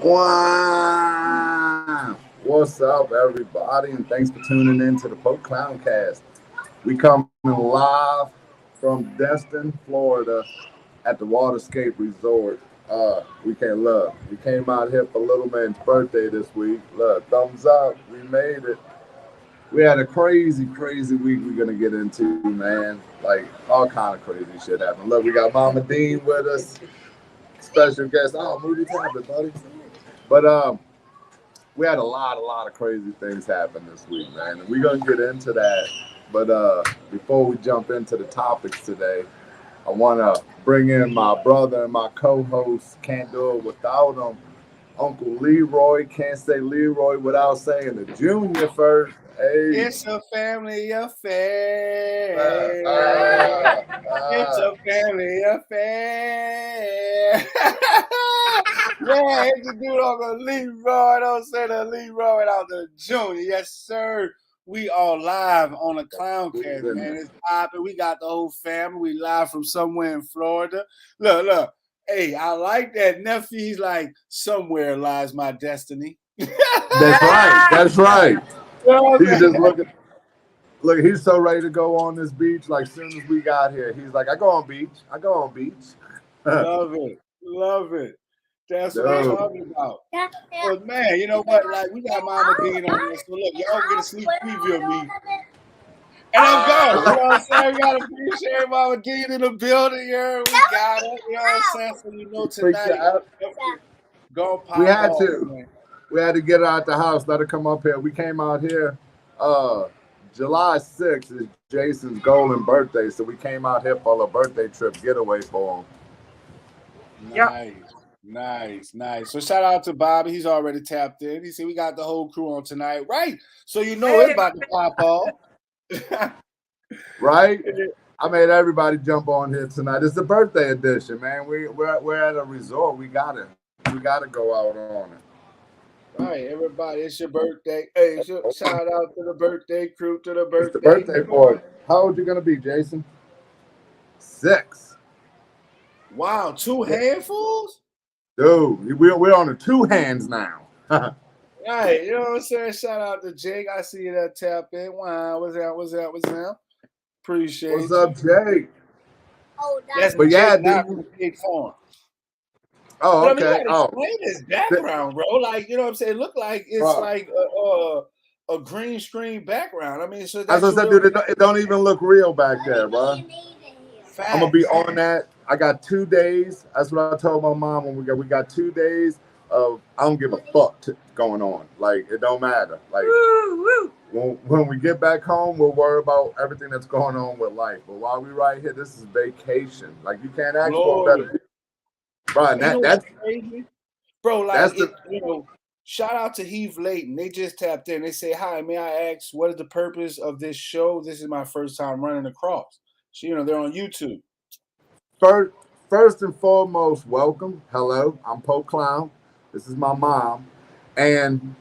Wow. What's up, everybody? And thanks for tuning in to the Clowncast. We coming live from Destin, Florida at the Waterscape Resort. We can't look. We came out here for little man's birthday this week. Look, thumbs up. We made it. We had a crazy, crazy week we're gonna get into, man. Like all kind of crazy shit happened. Look, we got Mama Dean with us, special guest. Oh, movie tablet, buddy. But we had a lot of crazy things happen this week, man, and we're gonna get into that. But before we jump into the topics today, I want to bring in my brother and my co-host. Can't do it without him. Uncle Leroy. Can't say Leroy without saying the Junior first. Hey. It's a family affair. Uh, uh, It's uh, a family affair. Yeah, it's the dude on the Leroy. Don't say the Leroy without the Junior. Yes, sir. We are live on a Clowncast, man. It's popping. We got the whole family. We live from somewhere in Florida. Look. Hey, I like that nephew. He's like, somewhere lies my destiny. That's right. That's right. He's just looking. Look, he's so ready to go on this beach. Like, soon as we got here, he's like, I go on beach. I go on beach. Love it. That's what I'm talking about. But man, you know what? Like, we got Mama Dean on here. So look, y'all get a sneak preview of me. And I'm gone. You know what I'm saying? We got to appreciate Mama Dean in the building here. We got it. You know what I'm saying? So you know tonight, go pop we had off, to. Man. We had to get her out the house. Let her come up here. We came out here. July 6th is Jason's golden birthday, so we came out here for a birthday trip getaway for him. Nice. So shout out to Bobby. He's already tapped in. He said we got the whole crew on tonight, right? So you know it's about to pop off. Right? I made everybody jump on here tonight. It's the birthday edition, man. We're at a resort. We gotta go out on it. All right, everybody, it's your birthday. Hey, shout out to the birthday crew, to the birthday. It's the birthday boy. How old you gonna be, Jason? 6. Wow, 2 handfuls? Dude, we're on the 2 hands now. Right, you know what I'm saying? Shout out to Jake. I see you that tap in. Wow, what's that? Appreciate What's up, Jake? That's but Jake, yeah, dude. Big farm. Oh, but, okay. I mean, you gotta explain this background, bro. Like, you know what I'm saying? It look like it's like a green screen background. I mean, so that's as I said, dude, it don't even look real back there, bro. I'm gonna be on that. I got 2 days. That's what I told my mom when we got 2 days of I don't give a fuck going on. Like, it don't matter. Like, when we get back home, we'll worry about everything that's going on with life. But while we right here, this is vacation. Like, you can't ask for better. Bro, that's crazy. Bro, like, you know, shout out to Heath Layton. They just tapped in. They say, hi, may I ask, what is the purpose of this show? This is my first time running across. So, you know, they're on YouTube. First and foremost, welcome. Hello, I'm Poe Clown. This is my mom. And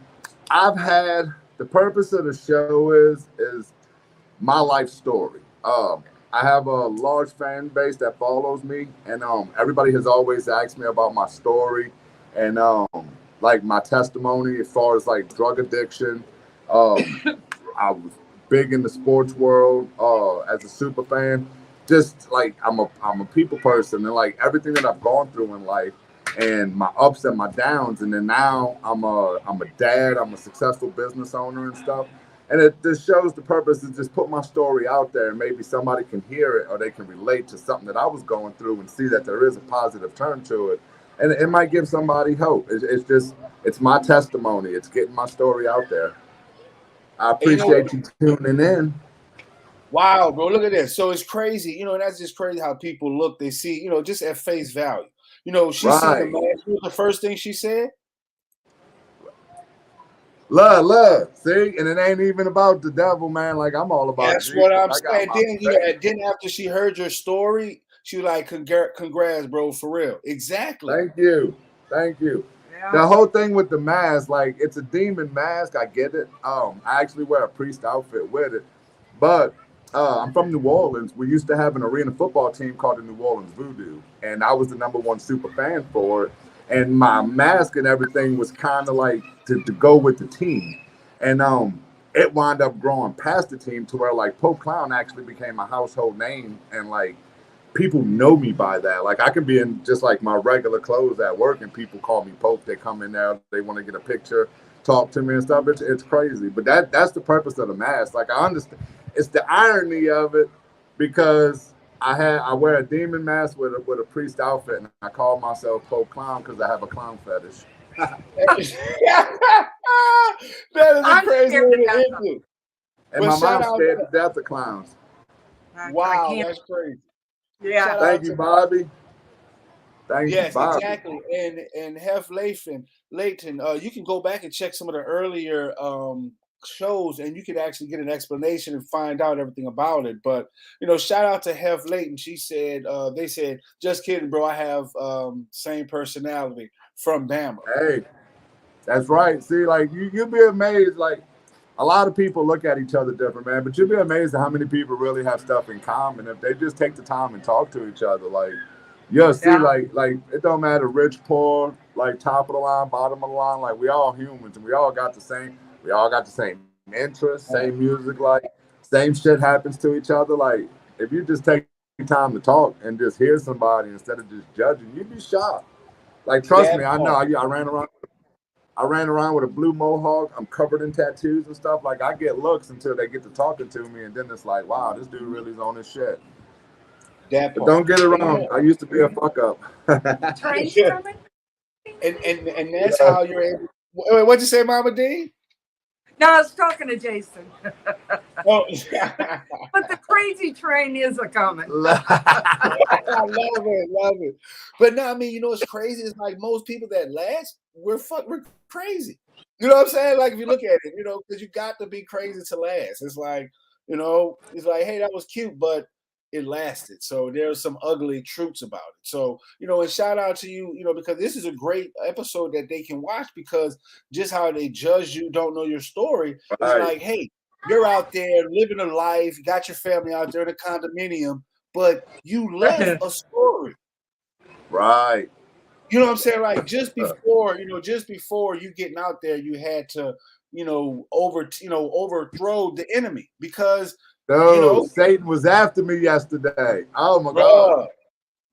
I've had, the purpose of the show is my life story. I have a large fan base that follows me, and everybody has always asked me about my story and like my testimony as far as like drug addiction. I was big in the sports world as a super fan. Just like I'm a people person, and like everything that I've gone through in life, and my ups and my downs, and then now I'm a dad. I'm a successful business owner and stuff. And it just shows the purpose to just put my story out there, and maybe somebody can hear it or they can relate to something that I was going through and see that there is a positive turn to it. And it might give somebody hope. It's my testimony. It's getting my story out there. I appreciate you tuning in. Wow, bro, look at this. So it's crazy. You know, and that's just crazy how people look. They see, you know, just at face value. You know, she seen the man. The first thing she said? Love. See, and it ain't even about the devil, man. Like, I'm all about. That's what I'm saying. Then after she heard your story, she was like, "Congrats, bro, for real." Exactly. Thank you. Yeah. The whole thing with the mask, like, it's a demon mask. I get it. I actually wear a priest outfit with it, but I'm from New Orleans. We used to have an arena football team called the New Orleans Voodoo, and I was the #1 super fan for it. and my mask and everything was kind of like to go with the team, and it wound up growing past the team to where like Pope Clown actually became a household name, and like people know me by that. Like I can be in just like my regular clothes at work, and people call me Pope. They come in there, they want to get a picture, talk to me and stuff. It's crazy, but that's the purpose of the mask. Like I understand, it's the irony of it because I wear a demon mask with a priest outfit, and I call myself Pope Clown because I have a clown fetish. That is a crazy way to end it. And my mom's scared to death of clowns. Wow, that's crazy. Yeah. Thank you, Bobby. Thank you, Bobby. Exactly. And Hef Layton, you can go back and check some of the earlier shows, and you can actually get an explanation and find out everything about it. But shout out to Hef Layton. She said, they said, just kidding, bro. I have same personality from Bama. Hey, that's right. See, like you'll be amazed. Like a lot of people look at each other different, man. But you'll be amazed at how many people really have stuff in common if they just take the time and talk to each other. Like you'll see, like it don't matter rich, poor, like top of the line, bottom of the line. Like we all humans, and we all got the same interests, same music, like same shit happens to each other. Like if you just take time to talk and just hear somebody instead of just judging, you'd be shocked. Like trust me, I know. I ran around with a blue mohawk. I'm covered in tattoos and stuff. Like I get looks until they get to talking to me, and then it's like, wow, this dude really is on his shit. But don't get it wrong. I used to be a fuck up. And that's how you're able. What'd you say, Mama D? No, I was talking to Jason. Oh. But the crazy train is a coming. I love it. But no, I mean, what's crazy is like most people that last, we're crazy. You know what I'm saying? Like if you look at it, because you got to be crazy to last. It's like, it's like, hey, that was cute, but it lasted. So there's some ugly truths about it. So, and shout out to you, because this is a great episode that they can watch, because just how they judge you, don't know your story. It's like, hey, you're out there living a life, you got your family out there in a condominium, but you left a story. Right. You know what I'm saying? Like just before you getting out there, you had to, overthrow the enemy because Satan was after me yesterday. Oh my God.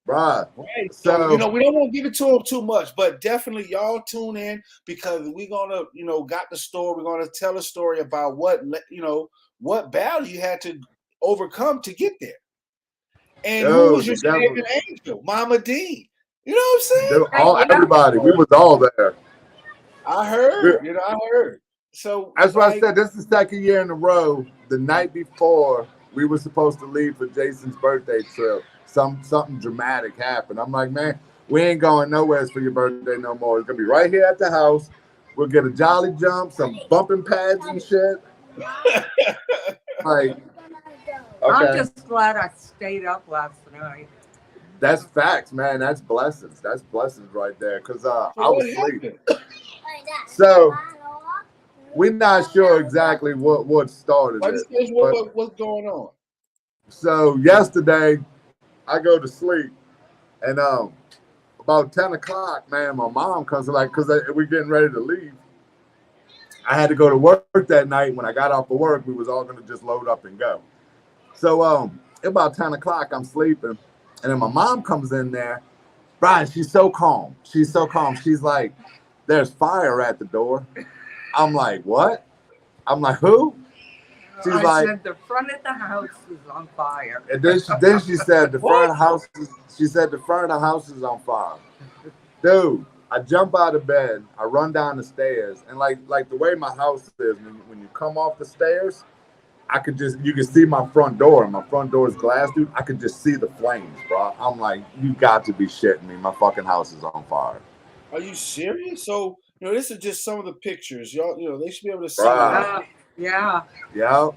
Right. So, we don't want to give it to him too much, but definitely y'all tune in because we're gonna, got the story. We're gonna tell a story about what battle you had to overcome to get there. And who was your saving angel? Mama D. You know what I'm saying? Everybody. We was all there. I heard. I heard. So that's why I said this is the second year in a row. The night before we were supposed to leave for Jason's birthday trip, something dramatic happened. I'm like, man, we ain't going nowhere for your birthday no more. It's gonna be right here at the house. We'll get a jolly jump, some bumping pads and shit. Like, I'm just glad I stayed up last night. That's facts, man. That's blessings. That's blessings right there. Cause I was asleep. So we're not sure exactly what started it. What's going on? So yesterday, I go to sleep, and about 10 o'clock, man, my mom comes like, cause we're getting ready to leave. I had to go to work that night. When I got off of work, we was all gonna just load up and go. So about 10 o'clock, I'm sleeping, and then my mom comes in there. Brian, she's so calm. She's like, there's fire at the door. I'm like, what? I'm like, who? She's I said the front of the house is on fire. And then she said the front of the house. She said the front of the house is on fire. Dude, I jump out of bed. I run down the stairs, and like the way my house is, when you come off the stairs, you can see my front door, and my front door is glass, dude. I could just see the flames, bro. I'm like, you got to be shitting me. My fucking house is on fire. Are you serious? So, this is just some of the pictures. Y'all, they should be able to see. Yeah. Yeah.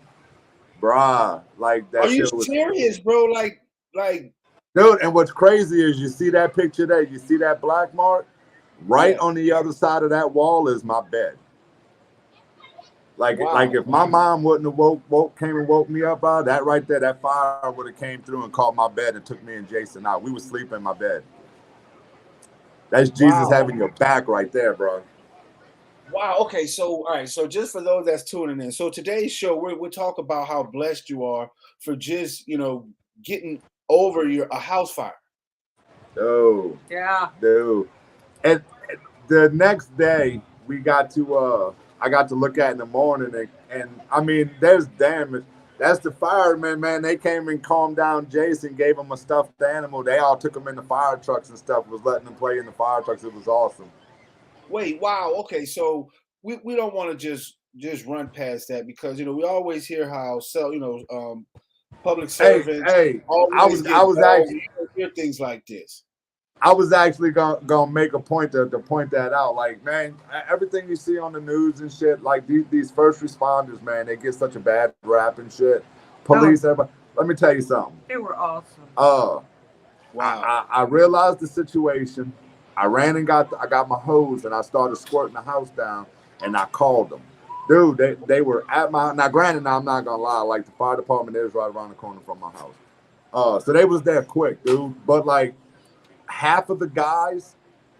Bruh. Like that. Are you serious, bro? Like. Dude, and what's crazy is you see that picture there, you see that black mark? Right on the other side of that wall is my bed. Like if my mom wouldn't have came and woke me up, bro, that right there, that fire would have came through and caught my bed and took me and Jason out. We would sleep in my bed. That's Jesus having your back right there, bro. Wow. Okay. So, all right. So, just for those that's tuning in, so today's show, we'll talk about how blessed you are for just getting over a house fire. Oh, Yeah. dude. And the next day, I got to look at in the morning, and I mean, there's damage. That's the firemen, man. They came and calmed down Jason, gave him a stuffed animal. They all took him in the fire trucks and stuff. Was letting them play in the fire trucks. It was awesome. Wait. Wow. Okay. So we don't want to just run past that because we always hear how public servants Hey, always get I was involved. actually You don't hear things like this. I was actually gonna make a point to point that out. Like, man, everything you see on the news and shit, like these first responders, man, they get such a bad rap and shit. Police, everybody. Let me tell you something. They were awesome. Wow. I realized the situation. I ran and I got my hose and I started squirting the house down and I called them. Dude, they were at my now. Granted, now I'm not gonna lie. Like the fire department is right around the corner from my house. So they was there quick, dude. But like, half of the guys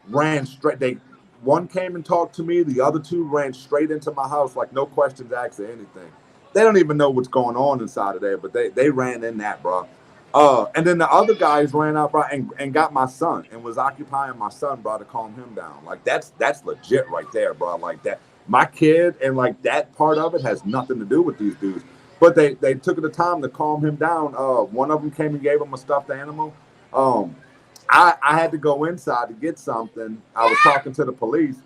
ran straight. One came and talked to me. The other two ran straight into my house, like no questions asked or anything. They don't even know what's going on inside of there, but they ran in that, bro. And then the other guys ran out, bro, and got my son and was occupying my son, bro, to calm him down. Like that's legit right there, bro. Like that, my kid and like that part of it has nothing to do with these dudes. But they took the time to calm him down. One of them came and gave him a stuffed animal. I had to go inside to get something. I was talking to the police.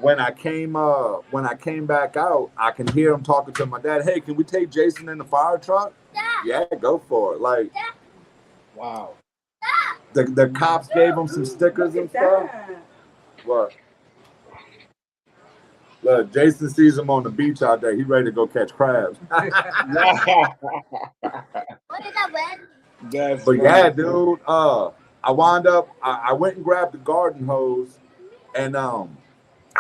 When I came back out, I can hear him talking to my dad. Hey, can we take Jason in the fire truck? Yeah, go for it. Like, wow. The cops gave him some stickers and stuff. What? Look, Jason sees him on the beach out there. He ready to go catch crabs. What is that? But yeah, dude. I wound up. I went and grabbed the garden hose, and I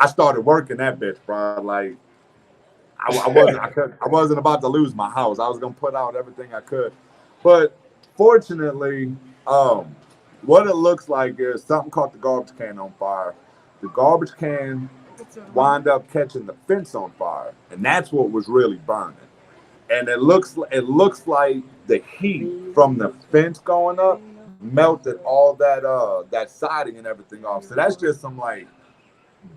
started working that bitch, bro. Like I wasn't about to lose my house. I was gonna put out everything I could, but fortunately, what it looks like is something caught the garbage can on fire. The garbage can wind up catching the fence on fire, and that's what was really burning. And it looks like the heat from the fence going up melted all that siding and everything off. So that's just some like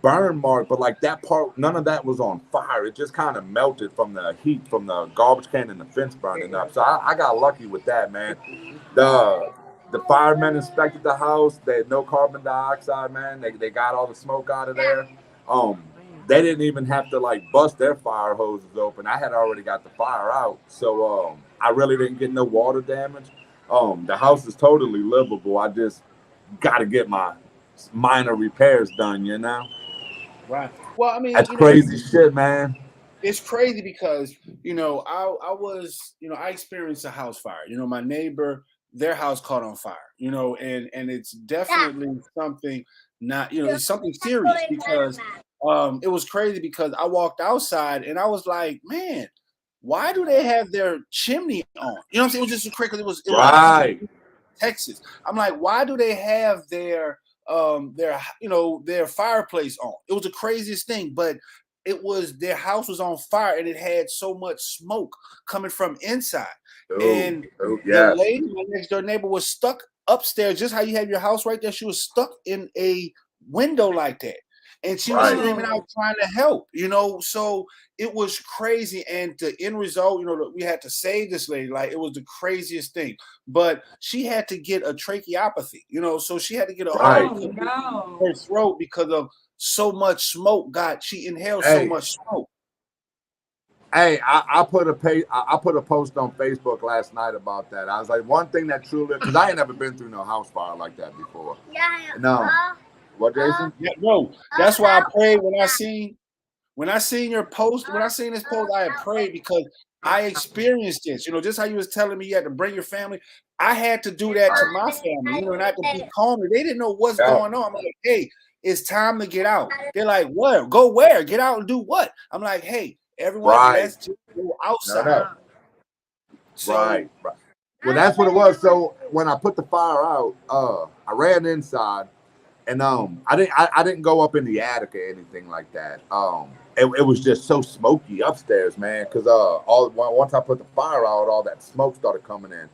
burn mark, but like that part, none of that was on fire. It just kind of melted from the heat from the garbage can and the fence burning up. So I got lucky with that, man. The firemen inspected the house. They had no carbon dioxide, man. They got all the smoke out of there. They didn't even have to like bust their fire hoses open. I had already got the fire out, so I really didn't get no water damage. The house is totally livable. I just got to get my minor repairs done, you know. Right. Well, I mean, that's crazy shit, man. It's crazy because I experienced a house fire. My neighbor, their house caught on fire. And it's definitely something it's something serious because it was crazy because I walked outside and I was like, man, why do they have their chimney on? You know what I'm saying? It was just crazy. It was right. Texas. I'm like, why do they have their fireplace on? It was the craziest thing, but their house was on fire and it had so much smoke coming from inside. The lady, my next door neighbor, was stuck upstairs, just how you have your house right there. She was stuck in a window like that. And she was screaming out trying to help, so it was crazy. And the end result, we had to save this lady. Like, it was the craziest thing. But she had to get a tracheopathy, so she had to get her throat because of so much smoke. She inhaled so much smoke. Hey, I put a post on Facebook last night about that. I was like, one thing that truly, because I ain't never been through no house fire like that before. Yeah. No. What, Jason? Yeah, no. That's why I prayed when I seen your post. When I seen this post, I had prayed because I experienced this. Just how you was telling me you had to bring your family. I had to do that to my family. And I had to be calm. They didn't know what's going on. I'm like, hey, it's time to get out. They're like, where? Go where? Get out and do what? I'm like, hey, everyone, let's just go outside. No. So, right. Well, that's what it was. So when I put the fire out, I ran inside. And I didn't go up in the attic or anything like that. It was just so smoky upstairs, man. Cause once I put the fire out, all that smoke started coming in,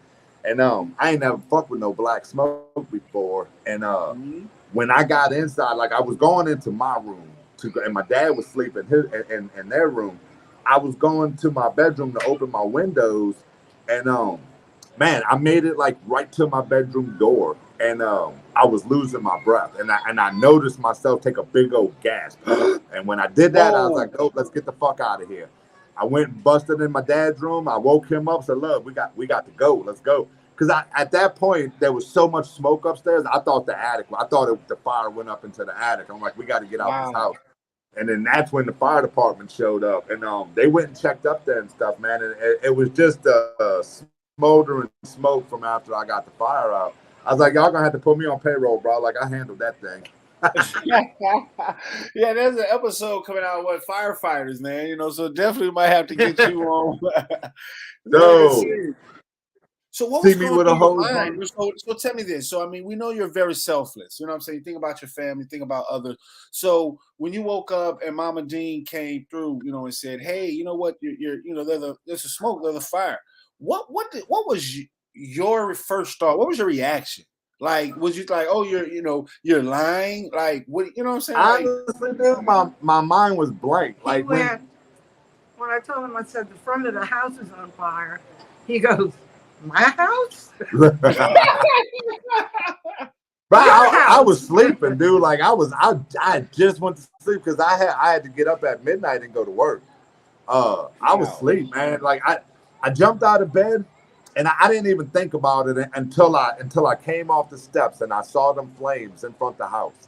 and I ain't never fucked with no black smoke before. And when I got inside, like I was going into my room and my dad was sleeping in their room. I was going to my bedroom to open my windows, and man, I made it like right to my bedroom door, and I was losing my breath, and I noticed myself take a big old gasp, and when I did that, I was like, "Oh, let's get the fuck out of here." I went and busted in my dad's room. I woke him up, said, "Look, we got to go. Let's go." Because at that point there was so much smoke upstairs. I thought the fire went up into the attic. I'm like, "We got to get out this house." And then that's when the fire department showed up, and they went and checked up there and stuff, man. And it was just smoldering smoke from after I got the fire out. I was like, y'all gonna have to put me on payroll, bro. Like, I handled that thing. Yeah, there's an episode coming out with firefighters, man. You know, so definitely might have to get you on. No. So what was going through your mind? So tell me this. So I mean, we know you're very selfless. You know what I'm saying? You think about your family, think about others. So when you woke up and Mama Dean came through, you know, and said, "Hey, you know what? You're you know, there's a smoke, there's a fire." What was your first thought? What was your reaction? Like, was you like, "Oh, you're lying"? Like, what? You know what I'm saying? Honestly, dude, my mind was blank. Like when I told him, I said the front of the house is on fire. He goes, "My house?" But I was sleeping, dude. Like I just went to sleep because I had to get up at midnight and go to work. I was asleep, man. Like I jumped out of bed and I didn't even think about it until I came off the steps and I saw them flames in front of the house.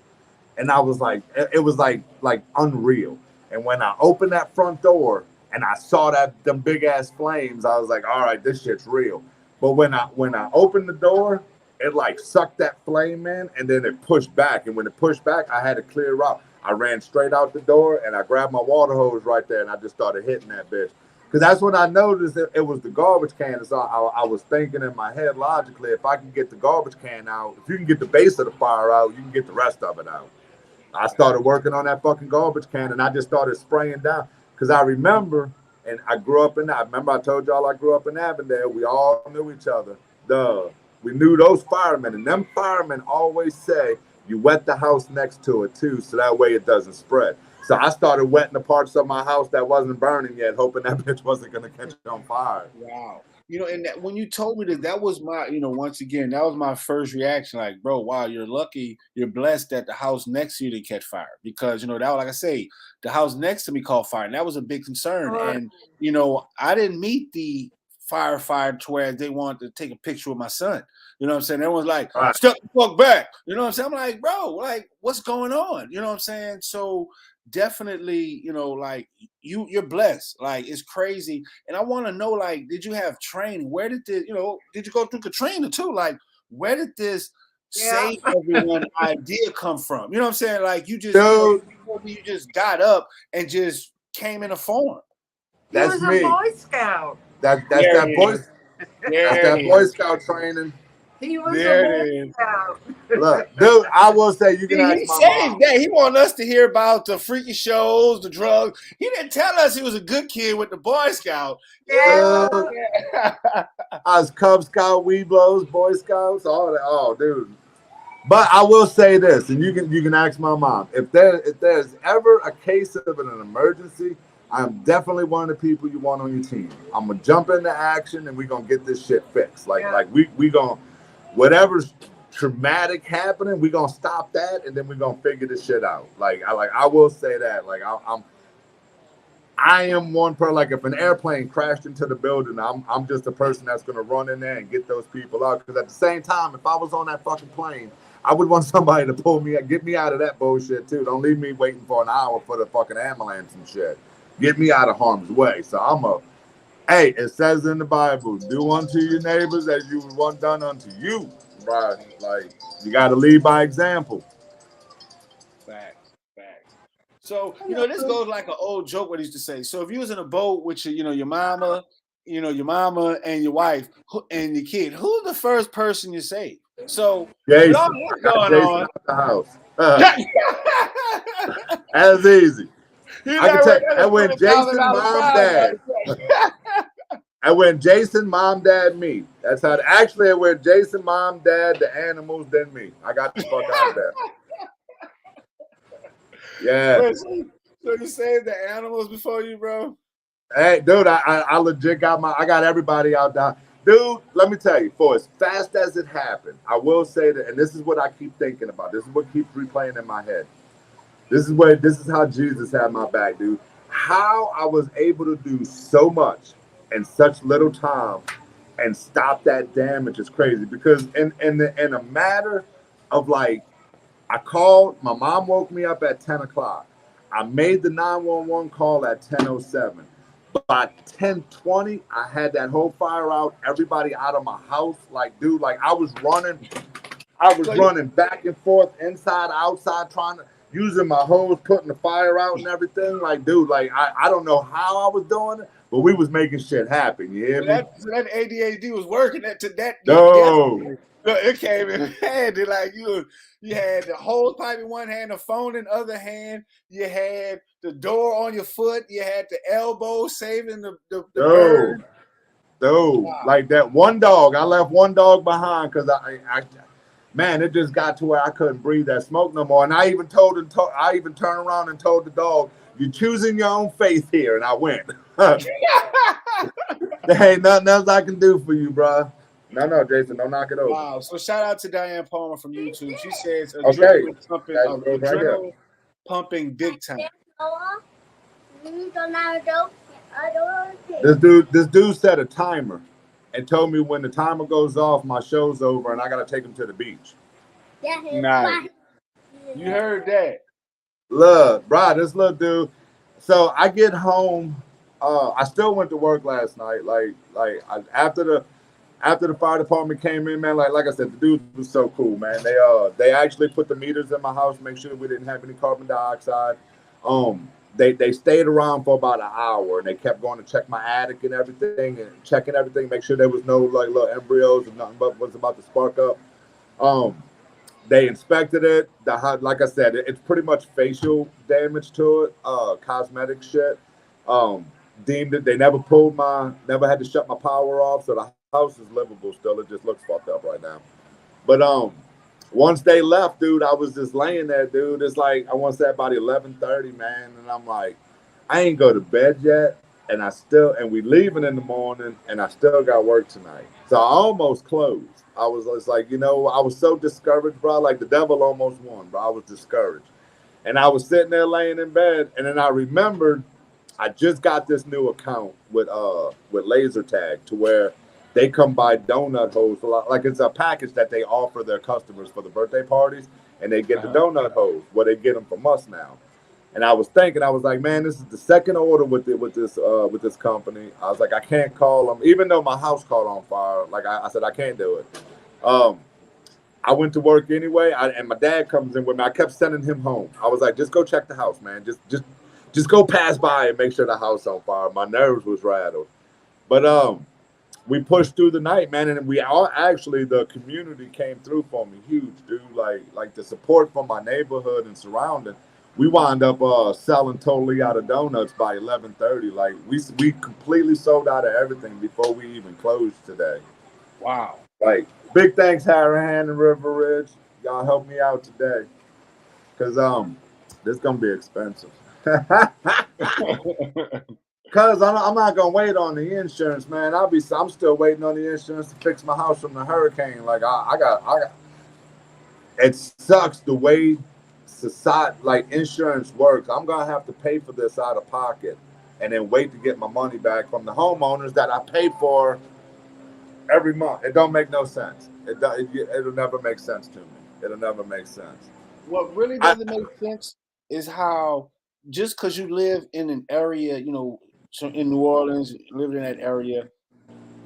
And I was like, it was like unreal. And when I opened that front door and I saw them big ass flames, I was like, all right, this shit's real. But when I opened the door, it like sucked that flame in, and then it pushed back. And when it pushed back, I had a clear route. I ran straight out the door, and I grabbed my water hose right there, and I just started hitting that bitch. Because that's when I noticed it was the garbage can. So I was thinking in my head logically, if I can get the garbage can out, if you can get the base of the fire out, you can get the rest of it out. I started working on that fucking garbage can, and I just started spraying down. Because I remember, and I grew up I told y'all I grew up in Avondale. We all knew each other. We knew those firemen, and them firemen always say, you wet the house next to it too, so that way it doesn't spread. So I started wetting the parts of my house that wasn't burning yet, hoping that bitch wasn't going to catch on fire. Wow. You know, and when you told me that was my, once again, that was my first reaction. Like, bro, wow, you're lucky, you're blessed that the house next to you didn't catch fire. Because, that was, like I say, the house next to me caught fire, and that was a big concern. And, I didn't meet the firefighter to where they wanted to take a picture with my son. You know what I'm saying? Everyone's like, step the fuck back. You know what I'm saying? I'm like, bro, like, what's going on? You know what I'm saying? So definitely, like you're blessed. Like, it's crazy. And I want to know, like, did you have training? Where did did you go through Katrina too? Like, where did this save everyone idea come from? You know what I'm saying? Like, you just you just got up and just came in a form. That's me. A Boy Scout. That's that Boy Scout training. He was a Boy Scout. Look, dude, I will say you can ask my mom. He wanted us to hear about the freaky shows, the drugs. He didn't tell us he was a good kid with the Boy Scout. I was Cub Scout, Weeblos, Boy Scouts, all that. Oh, dude. But I will say this, and you can ask my mom. If there's ever a case of an emergency, I'm definitely one of the people you want on your team. I'm gonna jump into action and we're gonna get this shit fixed. Like we gonna, whatever's traumatic happening, we're gonna stop that and then we're gonna figure this shit out. I will say that. Like I am one person. Like, if an airplane crashed into the building, I'm just a person that's gonna run in there and get those people out. Because at the same time, if I was on that fucking plane, I would want somebody to pull me, get me out of that bullshit too. Don't leave me waiting for an hour for the fucking ambulance and shit. Get me out of harm's way. So hey, it says in the Bible, do unto your neighbors as you would want done unto you. Right? Like, you got to lead by example. Facts. So, this goes like an old joke what he used to say. So if you was in a boat with your mama, and your wife and your kid, who's the first person you save? So with all Jason, I this got going Jason on, out the house. he's As easy. I can like, tell wait, you, that's a that went Jason, $20,000 mom, prize dad. right there. I went Jason, mom, dad, me. That's how. Actually, it went Jason, mom, dad, the animals, then me. I got the fuck out of there. Yeah. Wait, so you saved the animals before you, bro? Hey, dude, I legit got I got everybody out there. Dude, let me tell you, for as fast as it happened, I will say that, and this is what I keep thinking about. This is what keeps replaying in my head. This is how Jesus had my back, dude. How I was able to do so much in such little time and stop that damage is crazy. Because in a matter of like, I called. My mom woke me up at 10 o'clock. I made the 911 call at 10:07. By 10:20, I had that whole fire out. Everybody out of my house. Like, dude, like I was running. I was So running back and forth, inside, outside, trying to using my hose, putting the fire out and everything. Like, dude, like I don't know how I was doing it, but we was making shit happen. You hear me? so that ADHD was working to that No, yesterday. Look, it came in handy. Like you had the hose pipe in one hand, the phone in the other hand. You had the door on your foot. You had the elbow saving the no, bird. no. Wow. Like that one dog, I left one dog behind because man, it just got to where I couldn't breathe that smoke no more. And I even I even turned around and told the dog, "You're choosing your own faith here," and I went. There ain't nothing else I can do for you, bro. No, Jason, don't knock it over. Wow. So shout out to Diane Palmer from YouTube. She says Okay, that's road right here. adrenaline pumping big time. This dude set a timer and told me when the timer goes off, my show's over, and I gotta take him to the beach. Nice. You heard that. Look, bro, this little dude. So I get home. I still went to work last night. After the fire department came in, man. Like I said, the dude was so cool, man. They actually put the meters in my house, make sure we didn't have any carbon dioxide. They stayed around for about an hour, and they kept going to check my attic and everything, and checking everything, make sure there was no like little embryos and nothing but was about to spark up. Um, they inspected it. Like I said, it's pretty much facial damage to it, cosmetic shit. Um, Deemed it. They never had to shut my power off, so the house is livable still. It just looks fucked up right now. But once they left, dude, I was just laying there, dude. It's like I want to say about 11:30, man, and I'm like, I ain't go to bed yet, and we leaving in the morning, and I still got work tonight. So I almost closed. I was just like, I was so discouraged, bro. Like the devil almost won, bro. I was discouraged, and I was sitting there laying in bed, and then I remembered I just got this new account with laser tag to where they come by donut holes. Like it's a package that they offer their customers for the birthday parties, and they get the donut hose. Well, they get them from us now. And I was thinking, I was like, man, this is the second order with this company. I was like, I can't call them, even though my house caught on fire. Like I said, I can't do it. Um, I went to work anyway, and my dad comes in with me. I kept sending him home. I was like, just go check the house, man. Just go pass by and make sure the house on fire. My nerves was rattled, but we pushed through the night, man, and we all actually the community came through for me huge, dude. Like the support from my neighborhood and surrounding. We wound up selling totally out of donuts by 11:30. Like we completely sold out of everything before we even closed today. Wow. Like big thanks, Harahan and River Ridge. Y'all helped me out today, cause this gonna be expensive. Cause I'm not gonna wait on the insurance, man. I'm still waiting on the insurance to fix my house from the hurricane. Like I got. It sucks the way society, like insurance works. I'm gonna have to pay for this out of pocket, and then wait to get my money back from the homeowners that I pay for every month. It don't make no sense. It'll never make sense to me. It'll never make sense. What really doesn't make sense is how just because you live in an area, so in New Orleans, live in that area,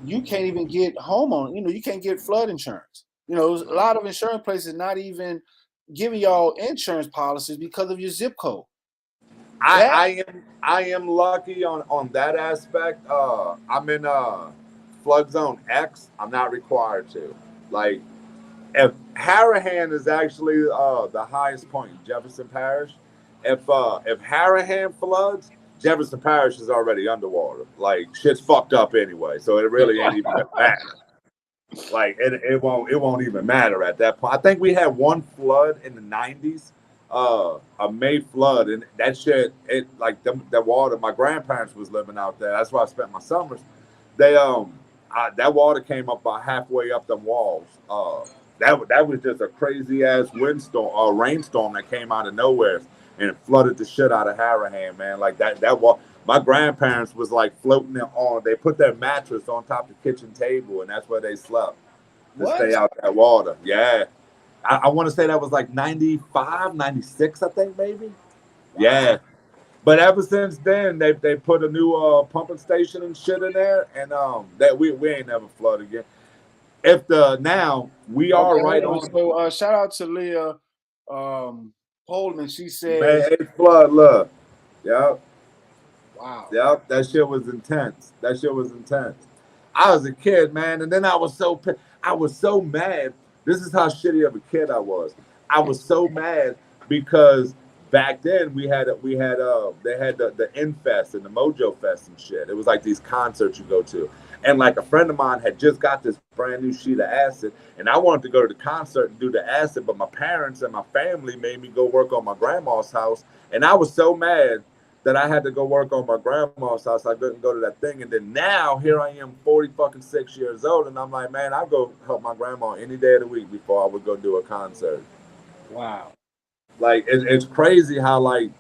you can't even get homeowner. You can't get flood insurance. A lot of insurance places not even giving y'all insurance policies because of your zip code. I am lucky on that aspect. I'm in flood zone X. I'm not required to. Like if Harahan is actually the highest point in Jefferson Parish, if Harahan floods, Jefferson Parish is already underwater. Like shit's fucked up anyway, so it really ain't even gonna matter. Like it won't even matter at that point. I think we had one flood in the '90s, a May flood, and that shit it like that water. My grandparents was living out there. That's where I spent my summers. They that water came up about halfway up them walls. That was just a crazy ass windstorm, rainstorm that came out of nowhere and it flooded the shit out of Harahan, man. Like that wall. My grandparents was like floating it on. They put their mattress on top of the kitchen table, and that's where they slept to stay out that water. Yeah, I want to say that was like 95, 96, I think maybe. Wow. Yeah, but ever since then, they put a new pumping station and shit in there, and that we ain't never flood again. If the now we are right on. So shout out to Leah Holman. She says, "Man, it's flood, look, yep, wow, yep, that shit was intense. That shit was intense. I was a kid, man, and then I was so mad. This is how shitty of a kid I was. I was so mad because back then they had the Infest and the Mojo Fest and shit. It was like these concerts you go to. And like a friend of mine had just got this brand new sheet of acid, and I wanted to go to the concert and do the acid, but my parents and my family made me go work on my grandma's house, and I was so mad that I had to go work on my grandma's house. I couldn't go to that thing, and then now here I am, 46 years old, and I'm like, man, I'll go help my grandma any day of the week before I would go do a concert. Wow, like it's crazy how like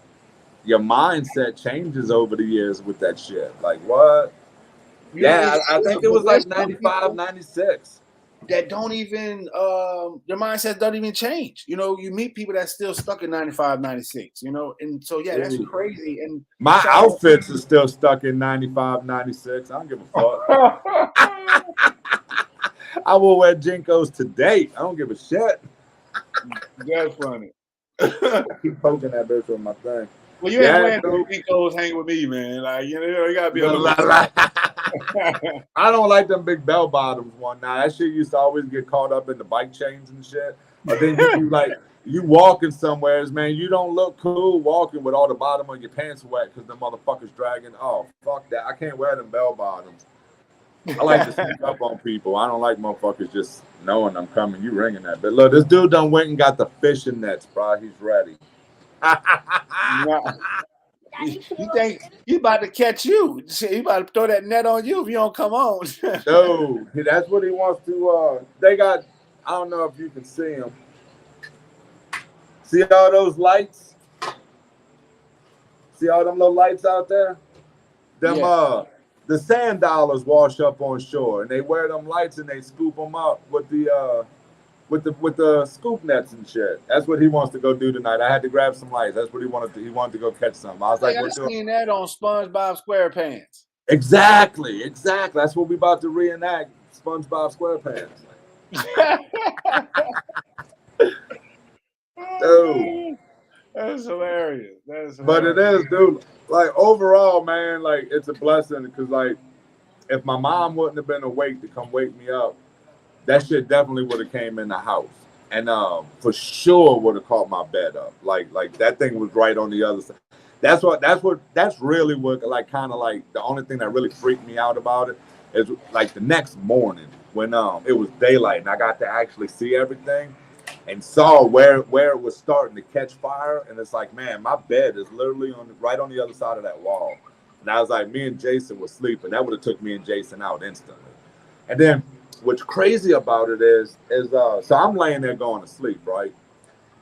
your mindset changes over the years with that shit. Like what? Yeah, I think it was like 95, 96. That don't even, your mindset don't even change. You know, you meet people that's still stuck in 95, 96, you know? And so, yeah, that's crazy. And my outfits are still stuck in 95, 96. I don't give a fuck. I will wear Jinkos to date. I don't give a shit. That's funny. Keep poking that bitch with my thing. Well, you ain't wearing no Jinkos hanging with me, man. Like, you know, you gotta be a little I don't like them big bell bottoms one. Now that shit used to always get caught up in the bike chains and shit. But then you walking somewhere, man, you don't look cool walking with all the bottom of your pants wet because the motherfuckers dragging. Oh, fuck that. I can't wear them bell bottoms. I like to sneak up on people. I don't like motherfuckers just knowing I'm coming. You ringing that. But look, this dude done went and got the fishing nets, bro. He's ready. You think you about to catch you? He about to throw that net on you if you don't come on. No, that's what he wants to. They got. I don't know if you can see them. See all those lights? See all them little lights out there? Them the sand dollars wash up on shore, and they wear them lights and they scoop them up with the scoop nets and shit. That's what he wants to go do tonight. I had to grab some lights. That's what he wanted to. He wanted to go catch some. I was like, I've seen that on SpongeBob SquarePants. Exactly. That's what we about to reenact. SpongeBob SquarePants. Dude. That's hilarious. But it is, dude. Like overall, man, like it's a blessing because like if my mom wouldn't have been awake to come wake me up, that shit definitely would have came in the house and for sure would have caught my bed up. Like that thing was right on the other side. That's really what like kind of like the only thing that really freaked me out about it is like the next morning when it was daylight and I got to actually see everything and saw where it was starting to catch fire, and it's like, man, my bed is literally right on the other side of that wall. And I was like, me and Jason were sleeping. That would have took me and Jason out instantly. And then what's crazy about it is so I'm laying there going to sleep, right?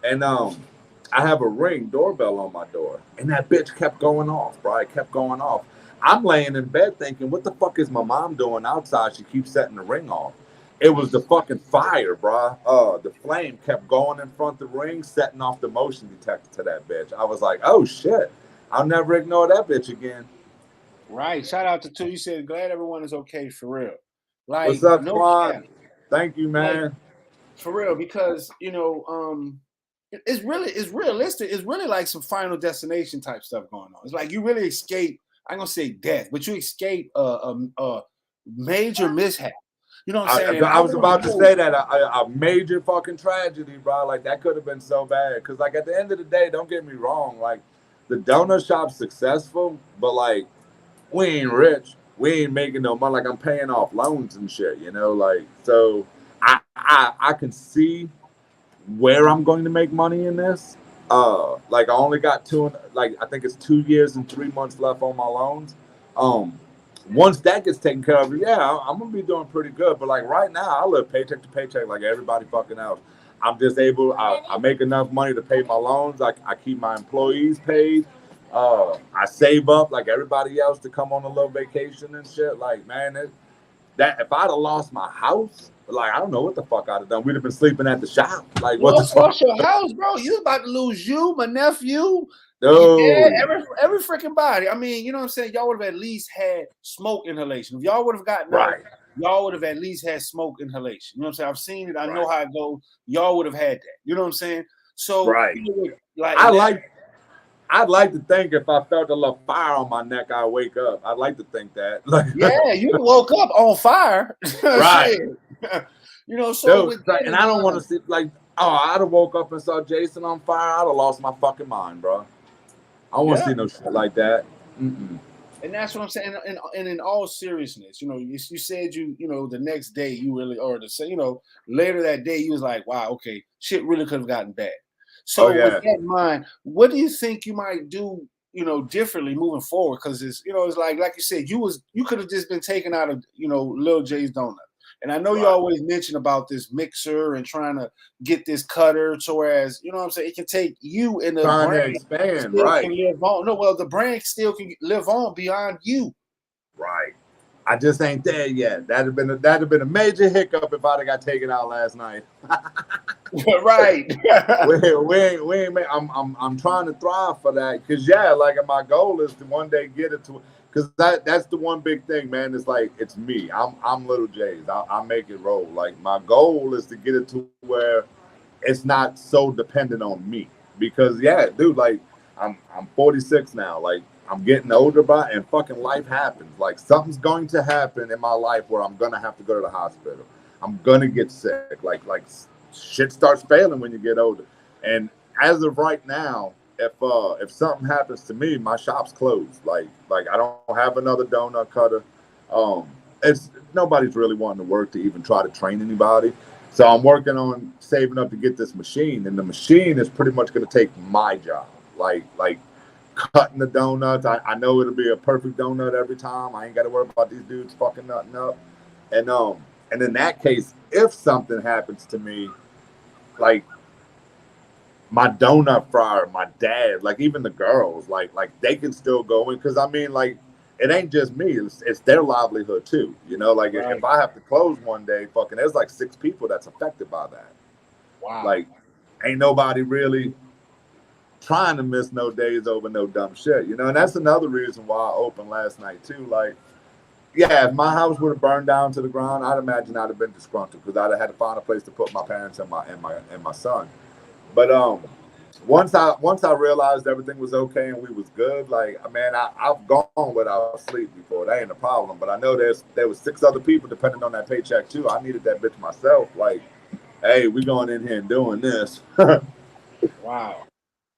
And I have a Ring doorbell on my door, and that bitch kept going off, bro. It kept going off. I'm laying in bed thinking, what the fuck is my mom doing outside? She keeps setting the Ring off. It was the fucking fire, bro. The flame kept going in front of the Ring, setting off the motion detector to that bitch. I was like, oh shit, I'll never ignore that bitch again. Right. Shout out to two. You said glad everyone is okay for real. Like, what's up, Quan? Thank you, man. Like, for real, because you know, it's realistic. It's really like some Final Destination type stuff going on. It's like you really escape. I'm gonna say death, but you escape a major mishap. You know what I'm saying? And I was about to know, say that a major fucking tragedy, bro. Like that could have been so bad. Because like at the end of the day, don't get me wrong. Like the donut shop's successful, but like we ain't rich. We ain't making no money. Like I'm paying off loans and shit. You know, like so I can see where I'm going to make money in this. Like I only got like I think it's 2 years and 3 months left on my loans. Once that gets taken care of, yeah, I'm gonna be doing pretty good. But like right now, I live paycheck to paycheck like everybody fucking else. I'm just able. I make enough money to pay my loans. I keep my employees paid. I save up like everybody else to come on a little vacation and shit. Like man, that if I'd have lost my house, like I don't know what the fuck I'd have done. We'd have been sleeping at the shop. Like what the fuck? Lost your house, bro. You about to lose you, my nephew. No. Yeah, every freaking body. I mean, you know what I'm saying? Y'all would have at least had smoke inhalation. If y'all would have gotten right, y'all would have at least had smoke inhalation. You know what I'm saying? I've seen it. I know how it goes. Y'all would have had that. You know what I'm saying? So right. You know, like I'd like to think if I felt a little fire on my neck, I'd wake up. I'd like to think that. Like, yeah, you woke up on fire. Right. You know, so dude, and I don't want to see like, oh, I'd have woke up and saw Jason on fire. I'd have lost my fucking mind, bro. I don't want to see no shit like that. Mm-mm. And that's what I'm saying. And in all seriousness, you know, you said you know, the next day you really, or you know, later that day you was like, wow, okay, shit really could have gotten bad. So with that in mind, what do you think you might do, you know, differently moving forward? Because it's, you know, it's like you said, you could have just been taken out of, you know, Lil J's Donut. And I know you always mention about this mixer and trying to get this cutter, so whereas, you know what I'm saying, it can take you in the trying brand to expand, can live on. No, well, the brand still can live on beyond you. Right. I just ain't there yet. That'd have been a major hiccup if I'd have got taken out last night. Right. we ain't. I'm trying to thrive for that because like my goal is to one day get it to. Because that's the one big thing, man. It's like it's me. I'm Little J's. I make it roll. Like my goal is to get it to where it's not so dependent on me. Because dude, like I'm 46 now. Like I'm getting older, and fucking life happens. Like something's going to happen in my life where I'm gonna have to go to the hospital. I'm gonna get sick. Like shit starts failing when you get older. And as of right now, if something happens to me, my shop's closed. Like I don't have another donut cutter. It's nobody's really wanting to work to even try to train anybody. So I'm working on saving up to get this machine, and the machine is pretty much going to take my job. Like cutting the donuts. I know it'll be a perfect donut every time. I ain't got to worry about these dudes fucking nothing up. And in that case, if something happens to me, like my donut fryer, my dad, like even the girls, like they can still go in because I mean, like it ain't just me; it's their livelihood too. You know, like if I have to close one day, fucking, there's like 6 people that's affected by that. Wow! Like, ain't nobody really trying to miss no days over no dumb shit. You know, and that's another reason why I opened last night too. Like, if my house would have burned down to the ground, I'd imagine I'd have been disgruntled because I'd have had to find a place to put my parents and my son. But once I realized everything was okay and we was good, like man, I've gone without sleep before. That ain't a problem. But I know there was 6 other people depending on that paycheck too. I needed that bitch myself. Like, hey, we going in here and doing this. Wow.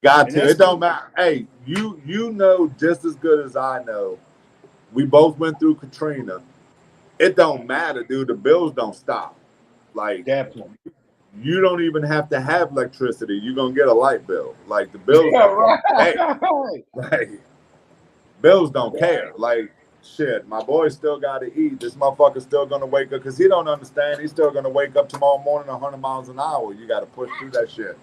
Got to. It don't matter. Hey, you know just as good as I know. We both went through Katrina. It don't matter, dude. The bills don't stop. Like, definitely. You don't even have to have electricity. You're gonna get a light bill. Like the bills don't like bills don't care. Like shit, my boy still gotta eat. This motherfucker's still gonna wake up because he don't understand. He's still gonna wake up tomorrow morning 100 miles an hour. You gotta push through that shit.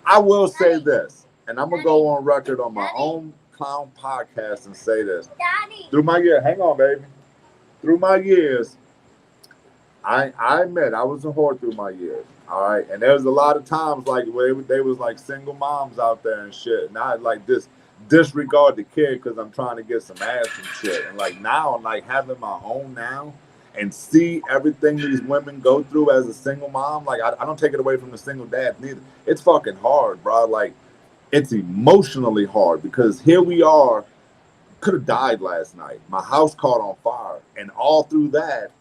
I will say this, and I'm gonna go on record on my own clown podcast and say this. Through my year, hang on, baby. Through my years, I admit I was a whore through my years. All right, and there's a lot of times like where they was like single moms out there and shit, and I like disregard the kid because I'm trying to get some ass and shit. And like now, like having my own now and see everything these women go through as a single mom, like I don't take it away from the single dad neither. It's fucking hard, bro. Like it's emotionally hard because here we are, could have died last night. My house caught on fire, and all through that,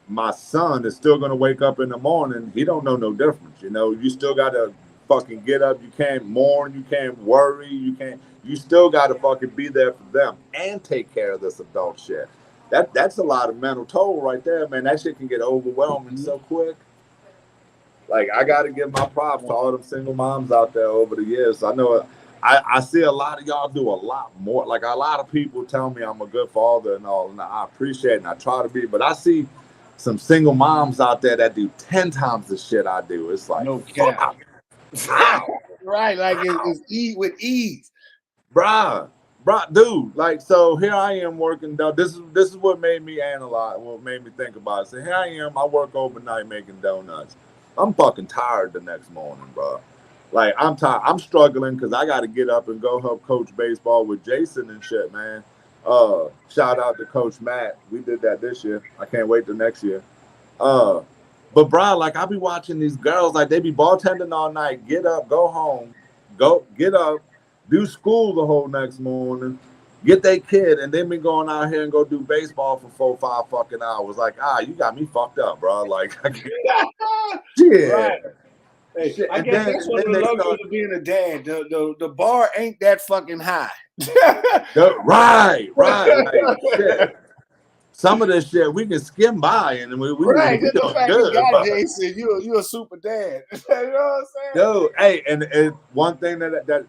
my son is still gonna wake up in the morning. He don't know no difference. You know, you still gotta fucking get up. You can't mourn. You can't worry. You can't. You still gotta fucking be there for them and take care of this adult shit. That's a lot of mental toll right there, man. That shit can get overwhelming so quick. Like I got to give my props to all them single moms out there over the years. I know I see a lot of y'all do a lot more. Like a lot of people tell me I'm a good father and all, and I appreciate it and I try to be. But I see some single moms out there that do 10 times the shit I do. It's like, no cap. Right, like it's with ease. Bruh, dude, like, so here I am working down. This is what made me analyze, what made me think about it. So here I am, I work overnight making donuts. I'm fucking tired the next morning, bro. Like, I'm tired. I'm struggling because I got to get up and go help coach baseball with Jason and shit, man. Shout out to Coach Matt. We did that this year. I can't wait till next year. But bro, like I be watching these girls, like they be bartending all night, get up, go home, get up, do school the whole next morning, get their kid, and then be going out here and go do baseball for 4-5 fucking hours. Like, you got me fucked up, bro. Like, shit. Right. Hey, Shit. I guess that's one of the luxuries of being a dad. The bar ain't that fucking high. Right. Like, shit. Some of this shit we can skim by and we right. We Just the fact you got Jason, you a super dad. You know what I'm saying? Dude, hey, and one thing that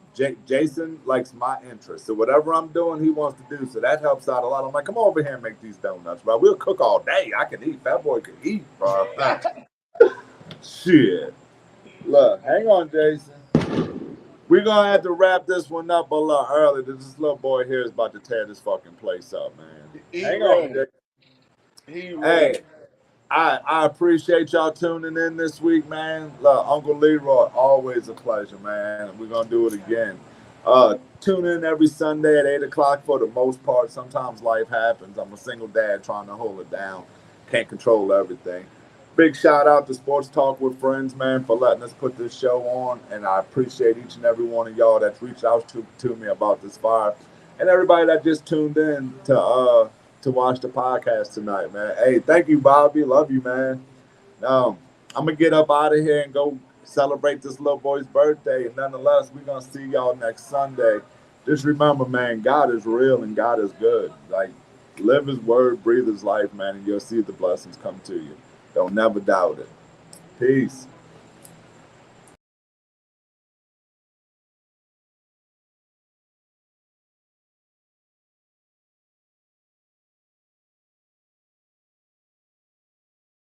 Jason likes my interest. So whatever I'm doing, he wants to do. So that helps out a lot. I'm like, come over here and make these donuts, bro. We'll cook all day. I can eat. Fat boy can eat, bro. Shit. Look, hang on, Jason. We're gonna have to wrap this one up a lot early. This little boy here is about to tear this fucking place up, man. Hang on, Jason. Hey, I appreciate y'all tuning in this week, man. Look, Uncle Leroy, always a pleasure, man. We're gonna do it again. Tune in every Sunday at 8 o'clock for the most part. Sometimes life happens. I'm a single dad trying to hold it down. Can't control everything. Big shout out to Sports Talk with Friends, man, for letting us put this show on. And I appreciate each and every one of y'all that's reached out to me about this fire. And everybody that just tuned in to watch the podcast tonight, man. Hey, thank you, Bobby. Love you, man. I'm gonna get up out of here and go celebrate this little boy's birthday. And nonetheless, we're gonna see y'all next Sunday. Just remember, man, God is real and God is good. Like, live his word, breathe his life, man, and you'll see the blessings come to you. Don't never doubt it. Peace.